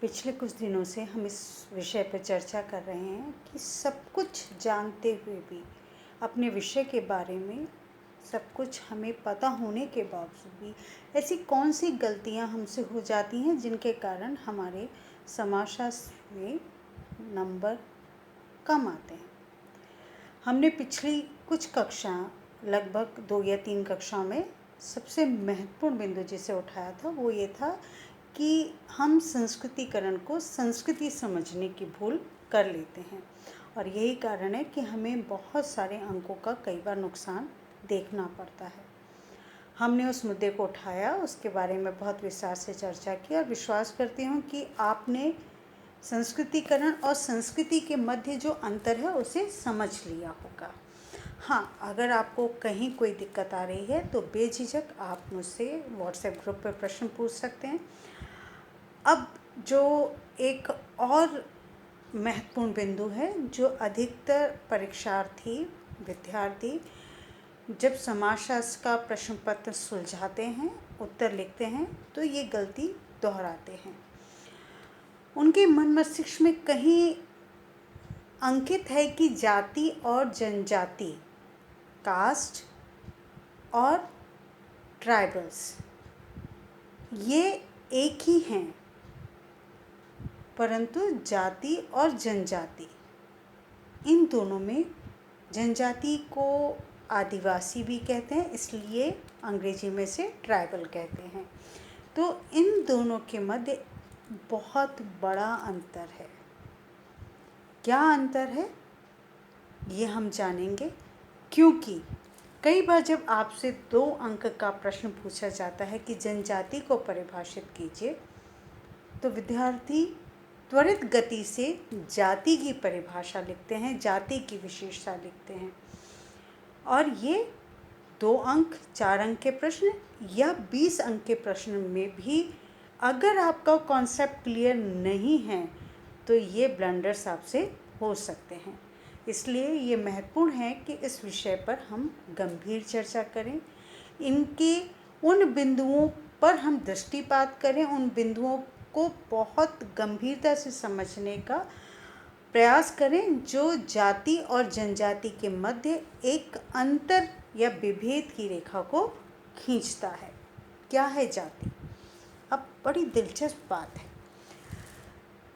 पिछले कुछ दिनों से हम इस विषय पर चर्चा कर रहे हैं कि सब कुछ जानते हुए भी अपने विषय के बारे में सब कुछ हमें पता होने के बावजूद भी ऐसी कौन सी गलतियां हमसे हो जाती हैं जिनके कारण हमारे समाजशास्त्र में नंबर कम आते हैं। हमने पिछली कुछ कक्षा लगभग 2 या 3 कक्षाओं में सबसे महत्वपूर्ण बिंदु जिसे उठाया था वो ये था कि हम संस्कृतिकरण को संस्कृति समझने की भूल कर लेते हैं और यही कारण है कि हमें बहुत सारे अंकों का कई बार नुकसान देखना पड़ता है। हमने उस मुद्दे को उठाया, उसके बारे में बहुत विस्तार से चर्चा की और विश्वास करती हूँ कि आपने संस्कृतिकरण और संस्कृति के मध्य जो अंतर है उसे समझ लिया होगा। हाँ, अगर आपको कहीं कोई दिक्कत आ रही है तो बेझिझक आप मुझसे व्हाट्सएप ग्रुप पर प्रश्न पूछ सकते हैं। अब जो एक और महत्वपूर्ण बिंदु है, जो अधिकतर परीक्षार्थी विद्यार्थी जब समाजशास्त्र का प्रश्न पत्र सुलझाते हैं, उत्तर लिखते हैं, तो ये गलती दोहराते हैं। उनके मन मस्तिष्क में कहीं अंकित है कि जाति और जनजाति, कास्ट और ट्राइबल्स ये एक ही हैं, परंतु जाति और जनजाति इन दोनों में जनजाति को आदिवासी भी कहते हैं, इसलिए अंग्रेजी में से ट्राइबल कहते हैं। तो इन दोनों के मध्य बहुत बड़ा अंतर है। क्या अंतर है ये हम जानेंगे, क्योंकि कई बार जब आपसे 2 अंक का प्रश्न पूछा जाता है कि जनजाति को परिभाषित कीजिए, तो विद्यार्थी त्वरित गति से जाति की परिभाषा लिखते हैं, जाति की विशेषता लिखते हैं और ये 2 अंक, 4 अंक के प्रश्न या 20 अंक के प्रश्न में भी अगर आपका कॉन्सेप्ट क्लियर नहीं है तो ये ब्लंडर्स आपसे हो सकते हैं। इसलिए ये महत्वपूर्ण है कि इस विषय पर हम गंभीर चर्चा करें, इनके उन बिंदुओं पर हम दृष्टिपात करें, उन बिंदुओं को बहुत गंभीरता से समझने का प्रयास करें जो जाति और जनजाति के मध्य एक अंतर या विभेद की रेखा को खींचता है। क्या है जाति? अब बड़ी दिलचस्प बात है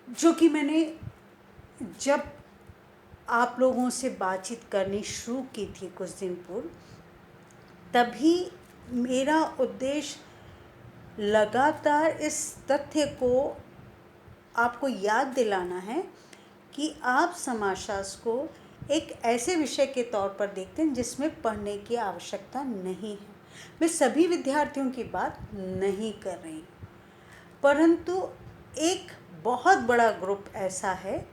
जो कि मैंने जब आप लोगों से बातचीत करनी शुरू की थी कुछ दिन पूर्व, तभी मेरा उद्देश्य लगातार इस तथ्य को आपको याद दिलाना है कि आप समाजशास्त्र को एक ऐसे विषय के तौर पर देखते हैं जिसमें पढ़ने की आवश्यकता नहीं है। मैं सभी विद्यार्थियों की बात नहीं कर रही, परंतु एक बहुत बड़ा ग्रुप ऐसा है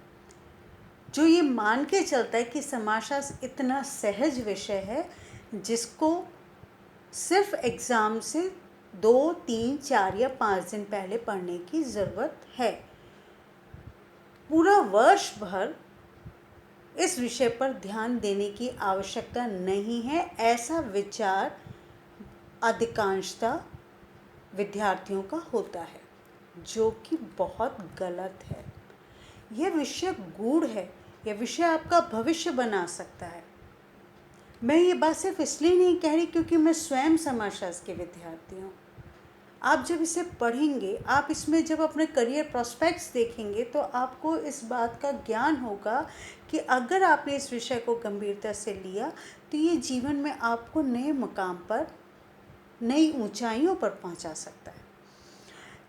जो ये मान के चलता है कि समाजशास्त्र इतना सहज विषय है जिसको सिर्फ एग्ज़ाम से 2, 3, 4 या 5 दिन पहले पढ़ने की ज़रूरत है। पूरा वर्ष भर इस विषय पर ध्यान देने की आवश्यकता नहीं है, ऐसा विचार अधिकांशतः विद्यार्थियों का होता है, जो कि बहुत गलत है। यह विषय गूढ़ है, यह विषय आपका भविष्य बना सकता है। मैं ये बात सिर्फ इसलिए नहीं कह रही क्योंकि मैं स्वयं समाजशास्त्र के विद्यार्थी हूँ। आप जब इसे पढ़ेंगे, आप इसमें जब अपने करियर प्रॉस्पेक्ट्स देखेंगे तो आपको इस बात का ज्ञान होगा कि अगर आपने इस विषय को गंभीरता से लिया तो ये जीवन में आपको नए मुकाम पर, नई ऊंचाइयों पर पहुंचा सकता है।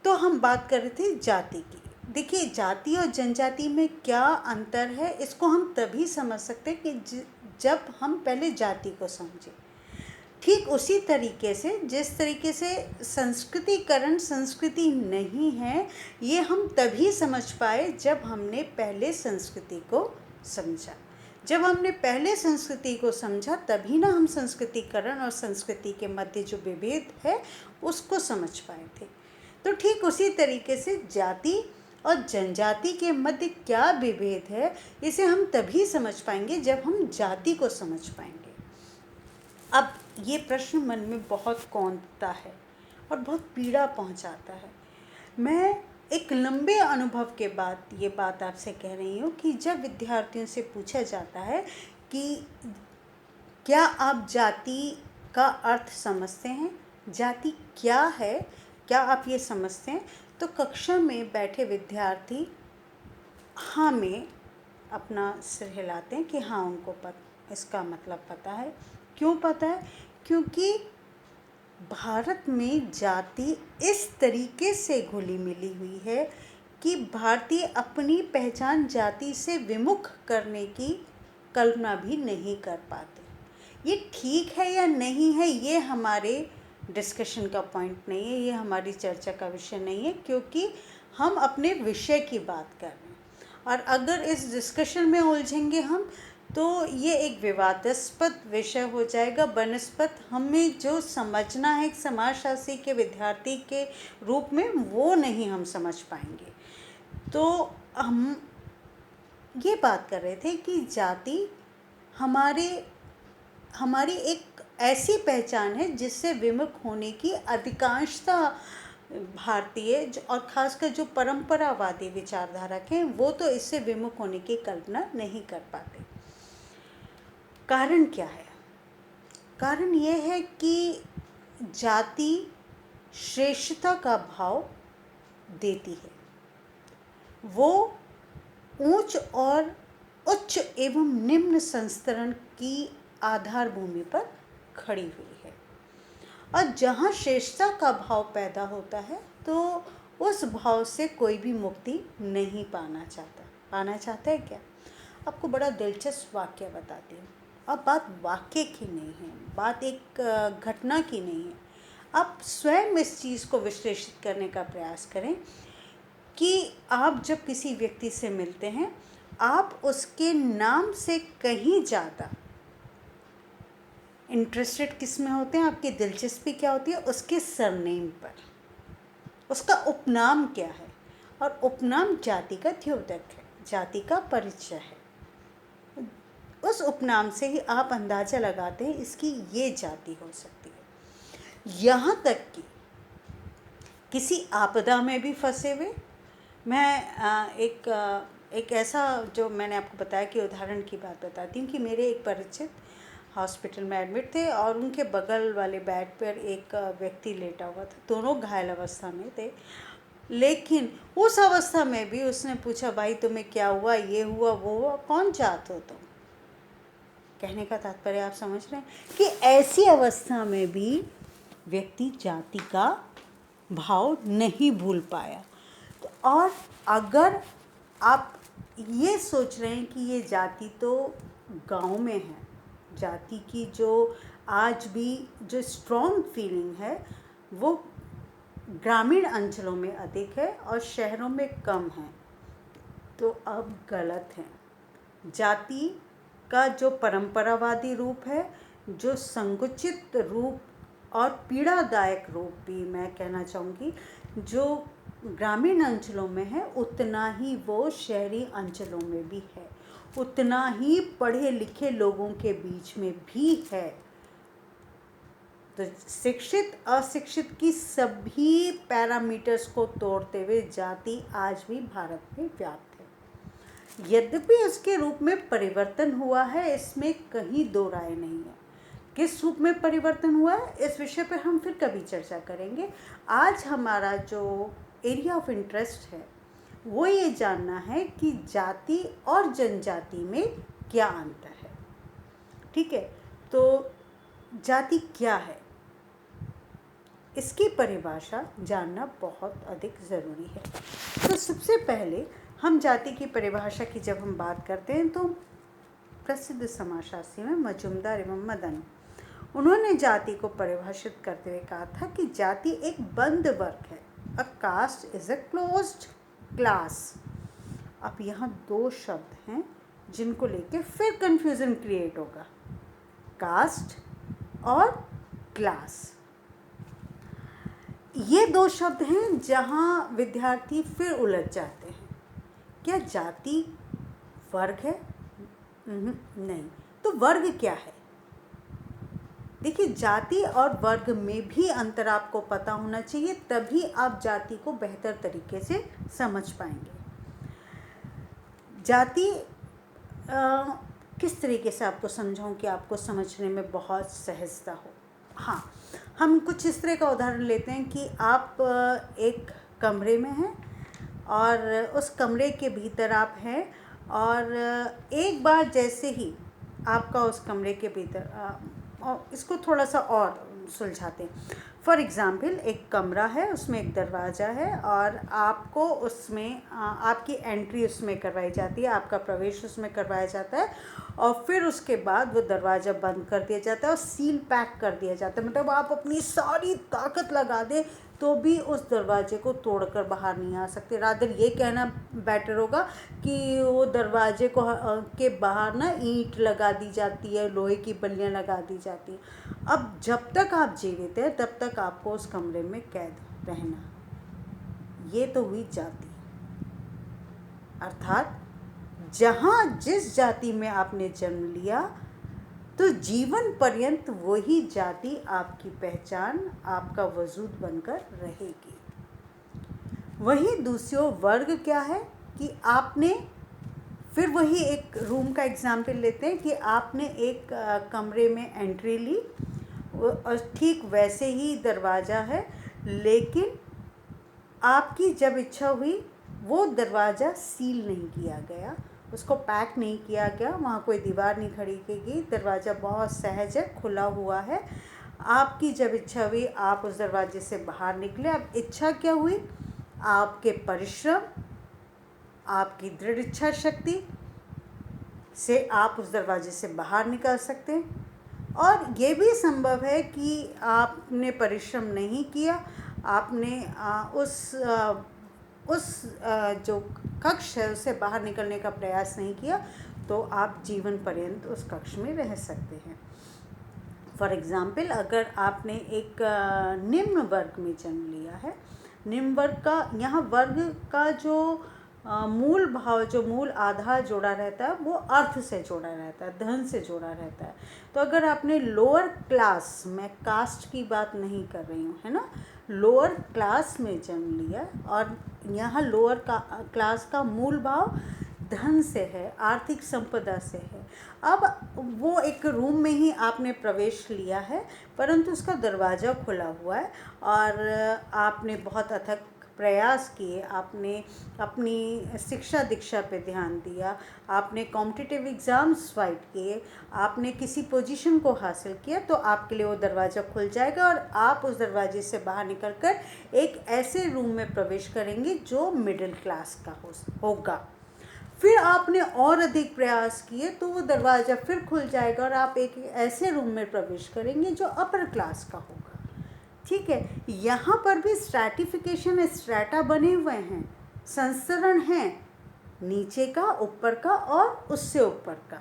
तो हम बात कर रहे थे जाति की। देखिए, जाति और जनजाति में क्या अंतर है इसको हम तभी समझ सकते हैं कि जब हम पहले जाति को समझें। ठीक उसी तरीके से जिस तरीके से संस्कृतिकरण संस्कृति नहीं है, ये हम तभी समझ पाए जब हमने पहले संस्कृति को समझा। जब हमने पहले संस्कृति को समझा तभी ना हम संस्कृतिकरण और संस्कृति के मध्य जो विभेद है उसको समझ पाए थे। तो ठीक उसी तरीके से जाति और जनजाति के मध्य क्या विभेद है, इसे हम तभी समझ पाएंगे जब हम जाति को समझ पाएंगे। अब ये प्रश्न मन में बहुत कौंधता है और बहुत पीड़ा पहुंचाता है। मैं एक लंबे अनुभव के बाद ये बात आपसे कह रही हूँ कि जब विद्यार्थियों से पूछा जाता है कि क्या आप जाति का अर्थ समझते हैं, जाति क्या है, क्या आप ये समझते हैं, तो कक्षा में बैठे विद्यार्थी हाँ में अपना सिर हिलाते हैं कि हाँ उनको इसका मतलब पता है। क्यों पता है? क्योंकि भारत में जाति इस तरीके से घुली मिली हुई है कि भारतीय अपनी पहचान जाति से विमुख करने की कल्पना भी नहीं कर पाते। ये ठीक है या नहीं है, ये हमारे डिस्कशन का पॉइंट नहीं है, ये हमारी चर्चा का विषय नहीं है, क्योंकि हम अपने विषय की बात कर रहे हैं। और अगर इस डिस्कशन में उलझेंगे हम तो ये एक विवादास्पद विषय हो जाएगा, बनस्पत हमें जो समझना है एक समाजशास्त्री के विद्यार्थी के रूप में वो नहीं हम समझ पाएंगे। तो हम ये बात कर रहे थे कि जाति हमारी एक ऐसी पहचान है जिससे विमुख होने की अधिकांशता भारतीय और खासकर जो परंपरावादी विचारधारक हैं वो तो इससे विमुख होने की कल्पना नहीं कर पाते। कारण क्या है? कारण यह है कि जाति श्रेष्ठता का भाव देती है, वो ऊंच और उच्च एवं निम्न संस्करण की आधार भूमि पर खड़ी हुई है। और जहाँ श्रेष्ठता का भाव पैदा होता है तो उस भाव से कोई भी मुक्ति नहीं पाना चाहता है क्या? आपको बड़ा दिलचस्प वाक्य बताती हूँ। अब बात वाक्य की नहीं है, बात एक घटना की नहीं है। आप स्वयं इस चीज़ को विश्लेषित करने का प्रयास करें कि आप जब किसी व्यक्ति से मिलते हैं आप उसके नाम से कहीं ज़्यादा इंटरेस्टेड किस में होते हैं, आपकी दिलचस्पी क्या होती है? उसके सरनेम पर, उसका उपनाम क्या है। और उपनाम जाति का द्योतक है, जाति का परिचय है। उस उपनाम से ही आप अंदाज़ा लगाते हैं इसकी ये जाति हो सकती है। यहाँ तक कि किसी आपदा में भी फंसे हुए, मैं एक ऐसा जो मैंने आपको बताया कि उदाहरण की बात बताती हूँ कि मेरे एक परिचित हॉस्पिटल में एडमिट थे और उनके बगल वाले बेड पर एक व्यक्ति लेटा हुआ था। दोनों घायल अवस्था में थे, लेकिन उस अवस्था में भी उसने पूछा, भाई तुम्हें क्या हुआ, ये हुआ वो हुआ, कौन जात हो तुम? कहने का तात्पर्य आप समझ रहे हैं कि ऐसी अवस्था में भी व्यक्ति जाति का भाव नहीं भूल पाया। तो और अगर आप ये सोच रहे हैं कि ये जाति तो गांव में है, जाति की जो आज भी जो स्ट्रॉन्ग फीलिंग है वो ग्रामीण अंचलों में अधिक है और शहरों में कम है, तो अब गलत है। जाति का जो परंपरावादी रूप है, जो संकुचित रूप और पीड़ादायक रूप भी मैं कहना चाहूँगी, जो ग्रामीण अंचलों में है उतना ही वो शहरी अंचलों में भी है, उतना ही पढ़े लिखे लोगों के बीच में भी है। तो शिक्षित अशिक्षित की सभी पैरामीटर्स को तोड़ते हुए जाति आज भी भारत में व्याप्त है। यद्यपि उसके रूप में परिवर्तन हुआ है, इसमें कहीं दो राय नहीं है। किस रूप में परिवर्तन हुआ है इस विषय पर हम फिर कभी चर्चा करेंगे। आज हमारा जो एरिया ऑफ इंटरेस्ट है वो ये जानना है कि जाति और जनजाति में क्या अंतर है। ठीक है, तो जाति क्या है इसकी परिभाषा जानना बहुत अधिक ज़रूरी है। तो सबसे पहले हम जाति की परिभाषा की जब हम बात करते हैं तो प्रसिद्ध समाजशास्त्री में मजुमदार एवं मदन, उन्होंने जाति को परिभाषित करते हुए कहा था कि जाति एक बंद वर्ग है, a caste is a closed class. अब यहाँ दो शब्द हैं जिनको लेके फिर कंफ्यूजन क्रिएट होगा, कास्ट और क्लास। ये दो शब्द हैं जहाँ विद्यार्थी फिर उलझ जाते हैं। क्या जाति वर्ग है? नहीं। तो वर्ग क्या है? देखिए, जाति और वर्ग में भी अंतर आपको पता होना चाहिए, तभी आप जाति को बेहतर तरीके से समझ पाएंगे। जाति किस तरीके से आपको समझाऊं कि आपको समझने में बहुत सहजता हो। हाँ, हम कुछ इस तरह का उदाहरण लेते हैं कि आप एक कमरे में हैं और उस कमरे के भीतर आप हैं, और एक बार जैसे ही आपका उस कमरे के भीतर और इसको थोड़ा सा और सुलझाते हैं। फॉर एग्ज़ाम्पल, एक कमरा है, उसमें एक दरवाज़ा है और आपको उसमें आपकी एंट्री उसमें करवाई जाती है, आपका प्रवेश उसमें करवाया जाता है, और फिर उसके बाद वो दरवाज़ा बंद कर दिया जाता है और सील पैक कर दिया जाता है। मतलब आप अपनी सारी ताकत लगा दें तो भी उस दरवाजे को तोड़कर बाहर नहीं आ सकते। रादर ये कहना बेटर होगा कि वो दरवाजे को के बाहर ना ईंट लगा दी जाती है, लोहे की बल्लियाँ लगा दी जाती हैं। अब जब तक आप जीवित हैं तब तक आपको उस कमरे में कैद रहना। ये तो हुई जाति, अर्थात जहाँ जिस जाति में आपने जन्म लिया तो जीवन पर्यंत वही जाति आपकी पहचान, आपका वजूद बनकर रहेगी। वही दूसरी ओर वर्ग क्या है कि आपने, फिर वही एक रूम का एग्जाम्पल लेते हैं कि आपने एक कमरे में एंट्री ली और ठीक वैसे ही दरवाज़ा है, लेकिन आपकी जब इच्छा हुई वो दरवाज़ा सील नहीं किया गया, उसको पैक नहीं किया गया, वहाँ कोई दीवार नहीं खड़ी की गई, दरवाज़ा बहुत सहज है, खुला हुआ है। आपकी जब इच्छा हुई आप उस दरवाजे से बाहर निकले। अब इच्छा क्या हुई? आपके परिश्रम, आपकी दृढ़ इच्छा शक्ति से आप उस दरवाजे से बाहर निकल सकते हैं। और ये भी संभव है कि आपने परिश्रम नहीं किया, आपने उस जो कक्ष है उससे बाहर निकलने का प्रयास नहीं किया, तो आप जीवन पर्यंत उस कक्ष में रह सकते हैं। फॉर एग्ज़ाम्पल, अगर आपने एक निम्न वर्ग में जन्म लिया है, निम्न वर्ग का, यहाँ वर्ग का जो मूल भाव, जो मूल आधार जोड़ा रहता है वो अर्थ से जोड़ा रहता है, धन से जोड़ा रहता है। तो अगर आपने लोअर क्लास, मैं कास्ट की बात नहीं कर रही हूँ, है ना, लोअर क्लास में जन्म लिया और यहाँ लोअर क्लास का मूल भाव धन से है, आर्थिक संपदा से है। अब वो एक रूम में ही आपने प्रवेश लिया है, परंतु उसका दरवाज़ा खुला हुआ है और आपने बहुत अथक प्रयास किए, आपने अपनी शिक्षा दीक्षा पे ध्यान दिया, आपने कॉम्पिटिटिव एग्ज़ाम्स फाइट किए, आपने किसी पोजीशन को हासिल किया, तो आपके लिए वो दरवाज़ा खुल जाएगा और आप उस दरवाजे से बाहर निकलकर एक ऐसे रूम में प्रवेश करेंगे जो मिडिल क्लास का होगा। फिर आपने और अधिक प्रयास किए तो वो दरवाज़ा फिर खुल जाएगा और आप एक ऐसे रूम में प्रवेश करेंगे जो अपर क्लास का होगा। ठीक है, यहाँ पर भी स्ट्रैटिफिकेशन, स्ट्रैटा बने हुए हैं, संस्करण हैं, नीचे का, ऊपर का और उससे ऊपर का,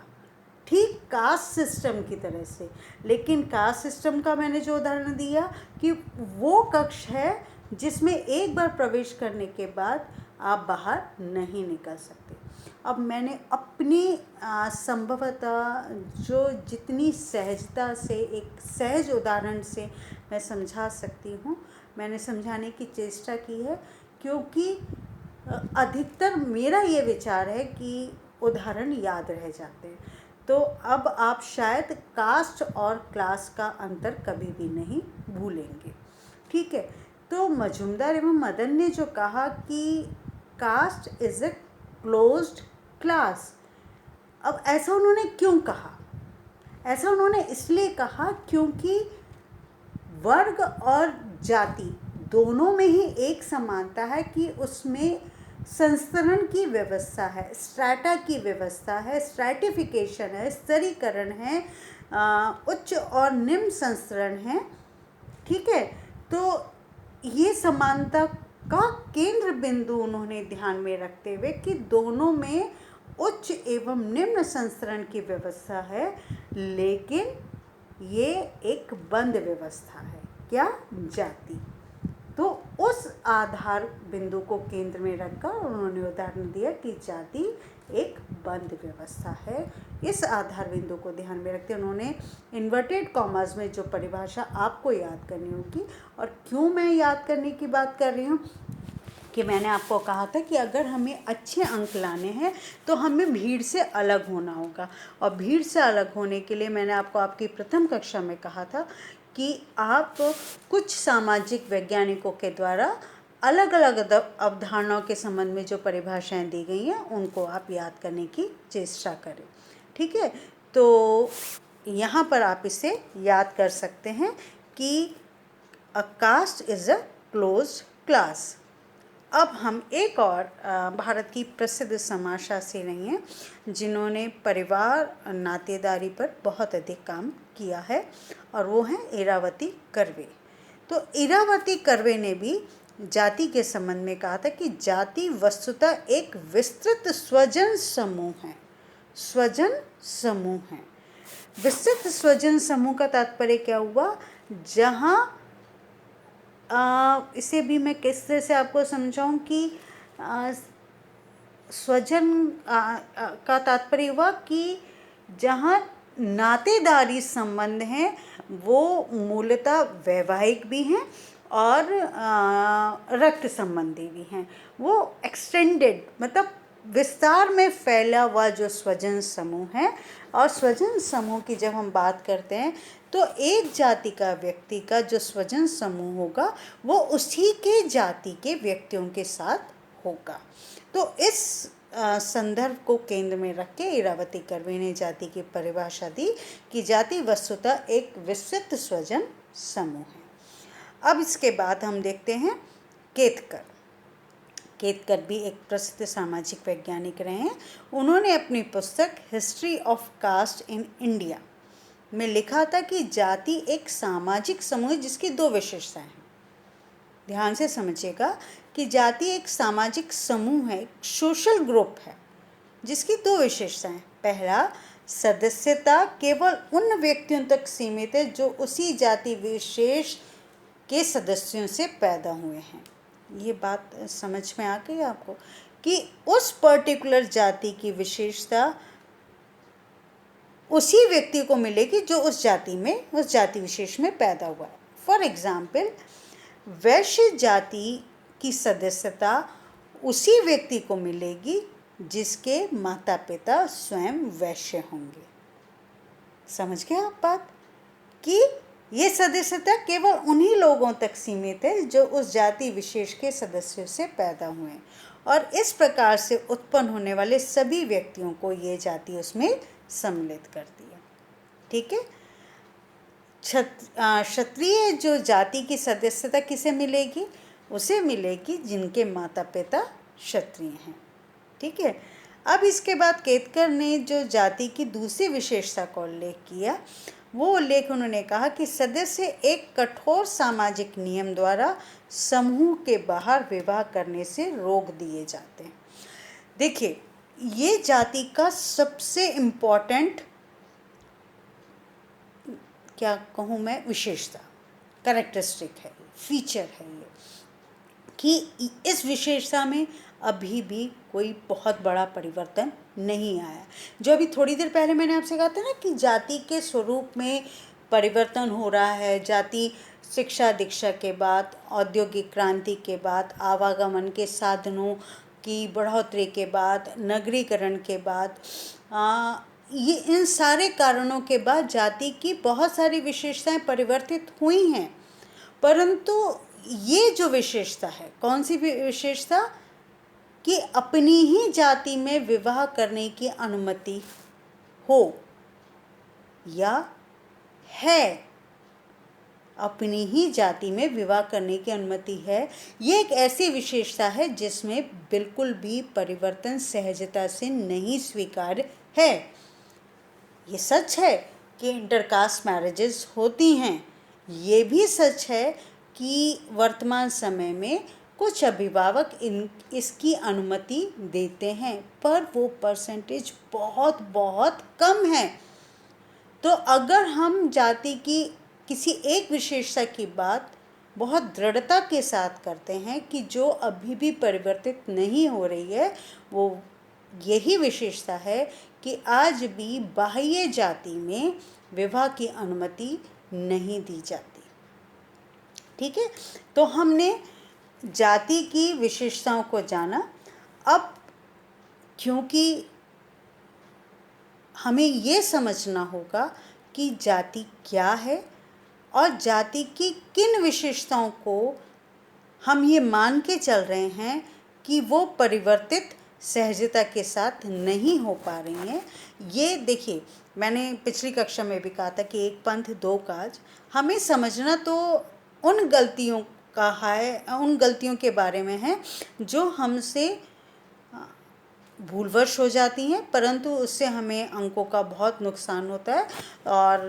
ठीक कास्ट सिस्टम की तरह से। लेकिन कास्ट सिस्टम का मैंने जो उदाहरण दिया कि वो कक्ष है जिसमें एक बार प्रवेश करने के बाद आप बाहर नहीं निकल सकते। अब मैंने अपनी संभवतः जो जितनी सहजता से, एक सहज उदाहरण से मैं समझा सकती हूँ, मैंने समझाने की चेष्टा की है, क्योंकि अधिकतर मेरा ये विचार है कि उदाहरण याद रह जाते हैं। तो अब आप शायद कास्ट और क्लास का अंतर कभी भी नहीं भूलेंगे। ठीक है, तो मजुमदार एवं मदन ने जो कहा कि caste is a closed class, अब ऐसा उन्होंने क्यों कहा? ऐसा उन्होंने इसलिए कहा क्योंकि वर्ग और जाति दोनों में ही एक समानता है कि उसमें संस्तरण की व्यवस्था है, स्ट्रैटा की व्यवस्था है, स्ट्रैटिफिकेशन है, स्तरीकरण है, उच्च और निम्न संस्तरण है। ठीक है, तो ये समानता का केंद्र बिंदु उन्होंने ध्यान में रखते हुए कि दोनों में उच्च एवं निम्न संस्तरण की व्यवस्था है, लेकिन ये एक बंद व्यवस्था है। क्या? जाति। तो उस आधार बिंदु को केंद्र में रखकर उन्होंने उदाहरण दिया कि जाति एक बंद व्यवस्था है। इस आधार बिंदु को ध्यान में रखते उन्होंने इन्वर्टेड कॉमास में जो परिभाषा आपको याद करनी होगी, और क्यों मैं याद करने की बात कर रही हूँ कि मैंने आपको कहा था कि अगर हमें अच्छे अंक लाने हैं तो हमें भीड़ से अलग होना होगा, और भीड़ से अलग होने के लिए मैंने आपको आपकी प्रथम कक्षा में कहा था कि आप कुछ सामाजिक वैज्ञानिकों के द्वारा अलग अलग अवधारणाओं के संबंध में जो परिभाषाएं दी गई हैं उनको आप याद करने की चेष्टा करें। ठीक है, तो यहाँ पर आप इसे याद कर सकते हैं कि a caste is a closed class. अब हम एक और भारत की प्रसिद्ध समाजशास्त्री रही हैं जिन्होंने परिवार नातेदारी पर बहुत अधिक काम किया है, और वो हैं इरावती कर्वे। तो इरावती कर्वे ने भी जाति के संबंध में कहा था कि जाति वस्तुतः एक विस्तृत स्वजन समूह है। स्वजन समूह है। विस्तृत स्वजन समूह का तात्पर्य क्या हुआ? जहाँ इसे भी मैं किस तरह से आपको समझाऊं कि स्वजन का तात्पर्य हुआ कि जहाँ नातेदारी संबंध हैं वो मूलतः वैवाहिक भी हैं और रक्त संबंधी भी हैं। वो एक्सटेंडेड मतलब विस्तार में फैला हुआ जो स्वजन समूह है। और स्वजन समूह की जब हम बात करते हैं तो एक जाति का व्यक्ति का जो स्वजन समूह होगा वो उसी के जाति के व्यक्तियों के साथ होगा। तो इस संदर्भ को केंद्र में रख के इरावती कर्वे ने जाति की परिभाषा दी कि जाति वस्तुतः एक विस्तृत स्वजन समूह है। अब इसके बाद हम देखते हैं केतकर। केतकर भी एक प्रसिद्ध सामाजिक वैज्ञानिक रहे हैं। उन्होंने अपनी पुस्तक history of caste in India में लिखा था कि जाति एक सामाजिक समूह है जिसकी दो विशेषताएं हैं। ध्यान से समझिएगा कि जाति एक सामाजिक समूह है, सोशल ग्रुप है जिसकी दो विशेषताएं। पहला, सदस्यता केवल उन व्यक्तियों तक सीमित है जो उसी जाति विशेष के सदस्यों से पैदा हुए हैं। ये बात समझ में आ गई आपको कि उस पर्टिकुलर जाति की विशेषता उसी व्यक्ति को मिलेगी जो उस जाति विशेष में पैदा हुआ है। फॉर एग्जाम्पल, वैश्य जाति की सदस्यता उसी व्यक्ति को मिलेगी जिसके माता पिता स्वयं वैश्य होंगे। समझ गए आप बात कि ये सदस्यता केवल उन्हीं लोगों तक सीमित है जो उस जाति विशेष के सदस्यों से पैदा हुए हैं, और इस प्रकार से उत्पन्न होने वाले सभी व्यक्तियों को ये जाति उसमें सम्मिलित करती है। ठीक है, क्षत्रिय जो जाति की सदस्यता किसे मिलेगी? उसे मिलेगी जिनके माता पिता क्षत्रिय हैं। ठीक है, अब इसके बाद केतकर ने जो जाति की दूसरी विशेषता का उल्लेख किया वो उल्लेख उन्होंने कहा कि सदस्य एक कठोर सामाजिक नियम द्वारा समूह के बाहर विवाह करने से रोक दिए जाते हैं। देखिए, ये जाति का सबसे इम्पोर्टेंट क्या कहूँ मैं विशेषता, कैरेक्टरिस्टिक है, फीचर है ये, कि इस विशेषता में अभी भी कोई बहुत बड़ा परिवर्तन नहीं आया। जो अभी थोड़ी देर पहले मैंने आपसे कहा था ना कि जाति के स्वरूप में परिवर्तन हो रहा है। जाति शिक्षा दीक्षा के बाद, औद्योगिक क्रांति के बाद, आवागमन के साधनों की बढ़ोतरी के बाद, नगरीकरण के बाद, ये इन सारे कारणों के बाद जाति की बहुत सारी विशेषताएं परिवर्तित हुई हैं। परंतु ये जो विशेषता है, कौन सी विशेषता? कि अपनी ही जाति में विवाह करने की अनुमति हो या है, अपनी ही जाति में विवाह करने की अनुमति है, ये एक ऐसी विशेषता है जिसमें बिल्कुल भी परिवर्तन सहजता से नहीं स्वीकार्य है। ये सच है कि इंटरकास्ट मैरिजेस होती हैं, ये भी सच है कि वर्तमान समय में कुछ अभिभावक इसकी अनुमति देते हैं, पर वो परसेंटेज बहुत बहुत कम है। तो अगर हम जाति की किसी एक विशेषता की बात बहुत दृढ़ता के साथ करते हैं कि जो अभी भी परिवर्तित नहीं हो रही है वो यही विशेषता है कि आज भी बाह्य जाति में विवाह की अनुमति नहीं दी जाती। ठीक है, तो हमने जाति की विशेषताओं को जाना। अब क्योंकि हमें ये समझना होगा कि जाति क्या है और जाति की किन विशेषताओं को हम ये मान के चल रहे हैं कि वो परिवर्तित सहजता के साथ नहीं हो पा रही हैं। ये देखिए, मैंने पिछली कक्षा में भी कहा था कि एक पंथ दो काज। हमें समझना तो उन गलतियों का है, उन गलतियों के बारे में है जो हमसे भूलवश हो जाती हैं, परंतु उससे हमें अंकों का बहुत नुकसान होता है। और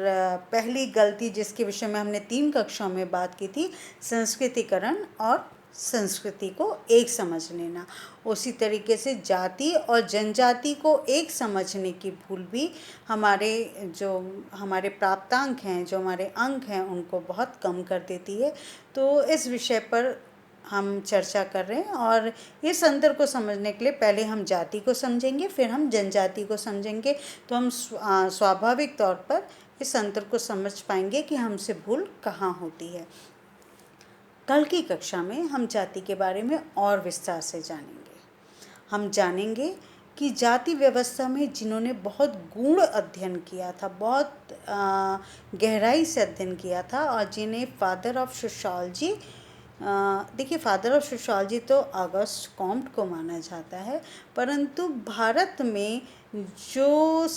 पहली गलती जिसके विषय में हमने 3 कक्षाओं में बात की थी, संस्कृतिकरण और संस्कृति को एक समझ लेना। उसी तरीके से जाति और जनजाति को एक समझने की भूल भी हमारे प्राप्तांक हैं, जो हमारे अंक हैं, उनको बहुत कम कर देती है। तो इस विषय पर हम चर्चा कर रहे हैं और इस अंतर को समझने के लिए पहले हम जाति को समझेंगे, फिर हम जनजाति को समझेंगे। तो हम स्वाभाविक तौर पर इस अंतर को समझ पाएंगे कि हमसे भूल कहाँ होती है। कल की कक्षा में हम जाति के बारे में और विस्तार से जानेंगे। हम जानेंगे कि जाति व्यवस्था में जिन्होंने बहुत गूढ़ अध्ययन किया था, बहुत गहराई से अध्ययन किया था और जिन्हें फादर ऑफ सोशियोलॉजी, देखिए फादर ऑफ सोशियोलॉजी तो ऑगस्ट कॉम्ट को माना जाता है, परंतु भारत में जो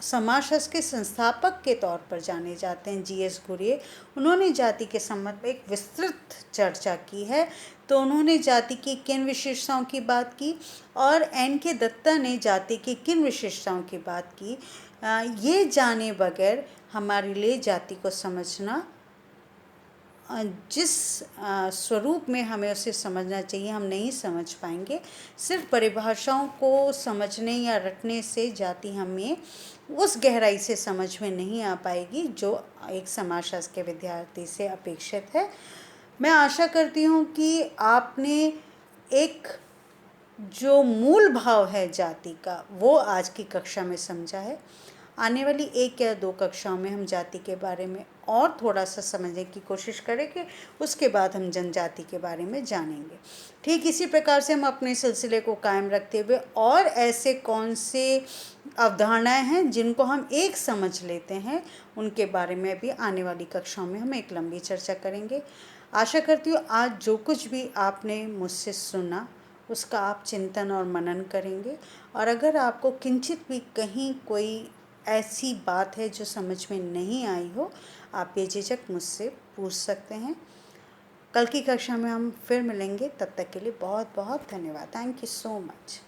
समाजशास्त्र के संस्थापक के तौर पर जाने जाते हैं, जीएस घुरिये, उन्होंने जाति के संबंध में एक विस्तृत चर्चा की है। तो उन्होंने जाति की किन विशेषताओं की बात की और एन.के. दत्ता ने जाति की किन विशेषताओं की बात की, ये जाने बगैर हमारे लिए जाति को समझना, जिस स्वरूप में हमें उसे समझना चाहिए, हम नहीं समझ पाएंगे। सिर्फ परिभाषाओं को समझने या रटने से जाति हमें उस गहराई से समझ में नहीं आ पाएगी जो एक समाजशास्त्र के विद्यार्थी से अपेक्षित है। मैं आशा करती हूँ कि आपने एक जो मूल भाव है जाति का वो आज की कक्षा में समझा है। आने वाली 1 या 2 कक्षाओं में हम जाति के बारे में और थोड़ा सा समझने की कोशिश करेंगे, उसके बाद हम जनजाति के बारे में जानेंगे। ठीक इसी प्रकार से हम अपने सिलसिले को कायम रखते हुए और ऐसे कौन से अवधारणाएं हैं जिनको हम एक समझ लेते हैं, उनके बारे में भी आने वाली कक्षाओं में हम एक लंबी चर्चा करेंगे। आशा करती हूँ आज जो कुछ भी आपने मुझसे सुना उसका आप चिंतन और मनन करेंगे, और अगर आपको किंचित भी कहीं कोई ऐसी बात है जो समझ में नहीं आई हो, आप बेझिझक मुझसे पूछ सकते हैं। कल की कक्षा में हम फिर मिलेंगे, तब तक के लिए बहुत बहुत धन्यवाद। Thank you so much.